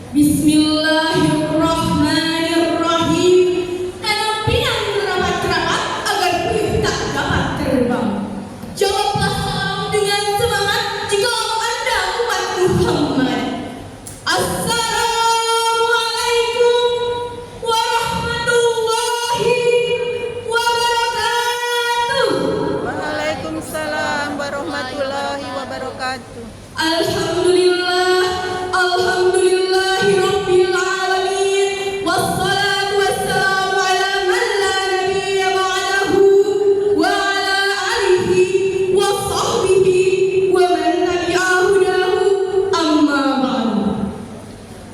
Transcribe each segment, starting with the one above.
Bismillahirrahmanirrahim. Tanam pinang rapat-rapat agar puyuh tak dapat terbang. Jawablah salam dengan semangat jika Anda umat Muhammad. Assalamualaikum warahmatullahi wabarakatuh. Waalaikumsalam warahmatullahi wabarakatuh. Alhamdulillah, alhamdulillahi rabbil alamin. Wassalatu wassalamu ala man la nabiyya ba'dahu wa ala alihi wa sahbihi wa man tabi'a hudahu, amma ba'du.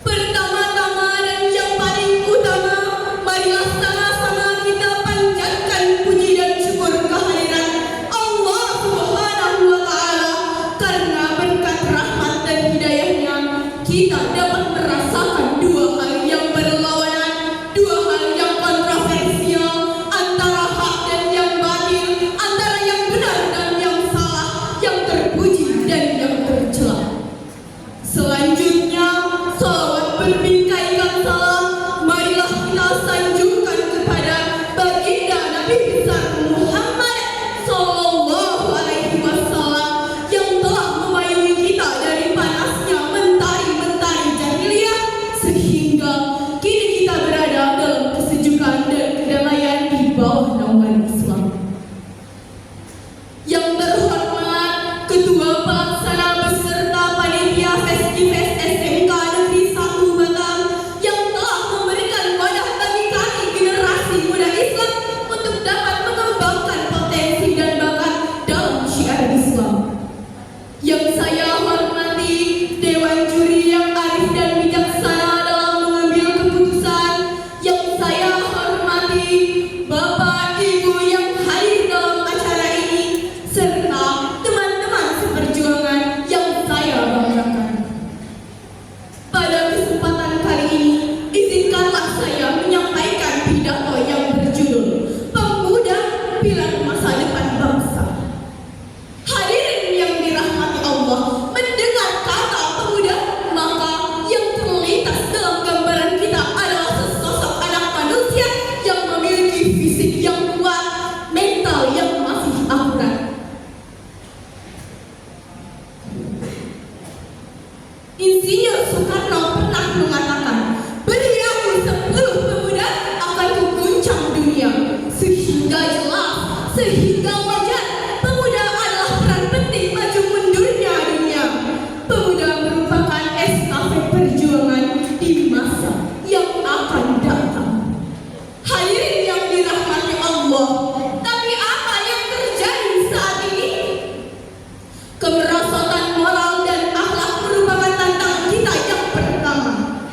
Pertama-tama dan yang paling utama, marilah sama-sama kita panjatkan puji dan syukur kehadirat Allah Subhanahu wa Ta'ala, karena berkat rahmat dan hidayahnya kita dapat merasakan dua hal yang berlawanan, dua hal yang kontroversial, antara hak dan yang batil, antara yang benar dan yang salah, yang terpuji dan yang tercela. Selanjutnya, salawat berbingkaikan salam marilah kita sanjungkan kepada baginda Nabi besar Muhammad Sallallahu Alaihi Wasallam yang telah memayungi kita dari panasnya mentari-mentari jahiliyah sehingga kini kita berada dalam kesejukan dan kedamaian di bawah naungan Islam. Yang terhormat Ketua Pelaksana beserta Panitia Festivus SMK Negeri 1 Batam yang telah memberikan wadah bagi kami generasi muda Islam untuk dapat mengembangkan potensi dan bakat dalam syiar Islam. Yang saya hormati Dewan Juri yang arif dan bijaksana dalam mengambil keputusan. Yang saya hormati Bapak Ibu yang hadir dalam acara ini serta teman-teman seperjuangan yang saya banggakan. Pada kesempatan kali ini, izinkanlah saya menyampaikan pidato yang berjudul Pemuda Pilar Masa Depan Bangsa. Hadirin yang dirahmati Allah, mendengar kata pemuda, maka yang terlintas dalam gambaran kita adalah sesosok anak manusia yang memiliki fisik yang kuat, mental yang masih akurat. Insinyur Soekarno pernah mengatakan, beriamu 10 pemuda akan mengguncang dunia. Sehingga jelas, sehingga wajar, pemuda adalah peran penting maju mundurnya dunia. Pemuda merupakan estafet perjuangan di masa yang akan datang. Hadirin yang dirahmati Allah, tapi apa yang terjadi saat ini? Kemerosotan moral dan akhlak merupakan tantangan kita yang pertama.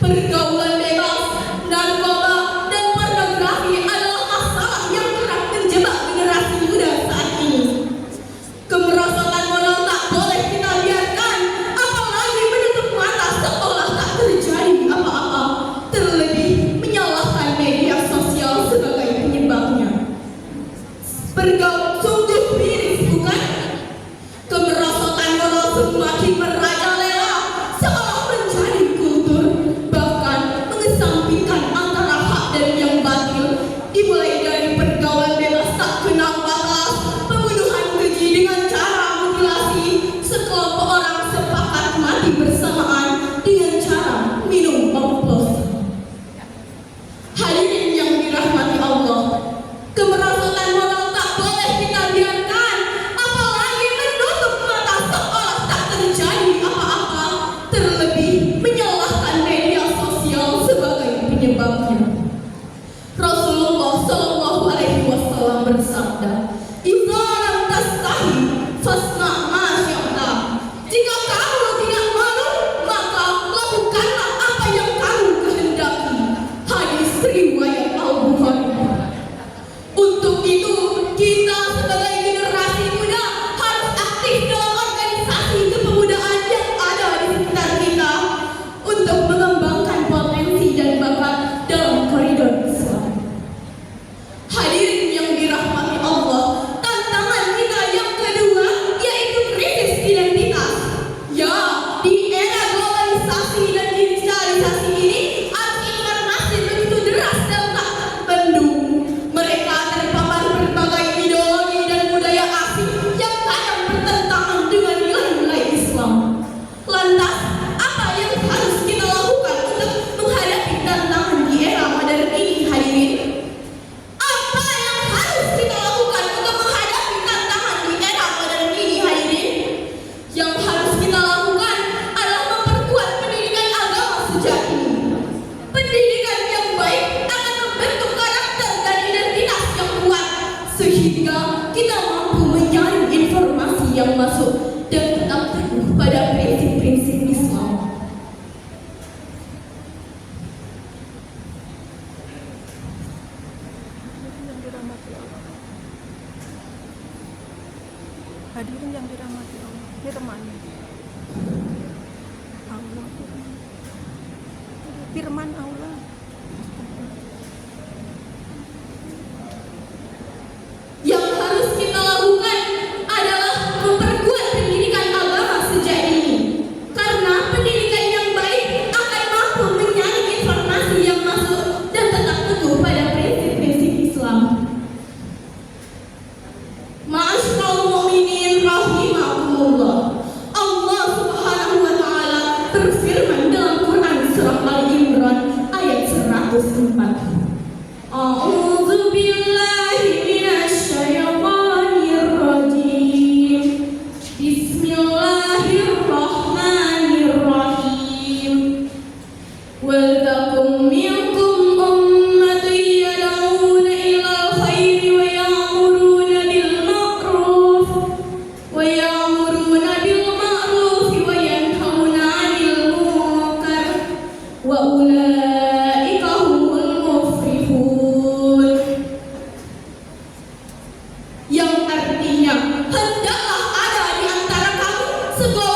Pergaulan bebas, narkoba, dan pornografi adalah masalah yang kerap menjebak generasi muda saat ini. Kemerosotan moral tak boleh kita biarkan, apalagi menutup mata seolah tak terjadi apa-apa, terlebih menyalahkan media sosial sebagai penyebabnya. Sungguh miris, bukan? Kemerosotan moral semakin merajalela, seolah menjadi kultur, bahkan mengesampingkan antara hak dan yang batil, dimulai dari pergaulan bebas tak kenal batas, pembunuhan keji dengan cara mutilasi, sekelompok orang sepakat mati bersamaan dengan cara minum oplosan. Hadirin yang dirahmati Allah, kemerosotan moral tak boleh kita biarkan, apalagi menutup mata seolah tak terjadi Firman Allah. Yang harus kita lakukan adalah memperkuat pendidikan agama sejak dini. Karena pendidikan yang baik akan mampu menyaring informasi yang masuk dan tetap teguh pada prinsip-prinsip Islam. Ma'asyiral mu'minin rahimakumullah. Allah Subhanahu wa taala berfirman dalam Quran surah Al-Imran ayat 104. A'udzu billahi minasy syaithanir rajim. Bismillahirrahmanirrahim. Wal takum minkum ummatun yad'una ilal khairi wa ya'muruna bil ma'ruf wa yanhauna 'anil munkar wa ulaika humul muflihun. Yang artinya hendaklah ada di antara kamu sekelompok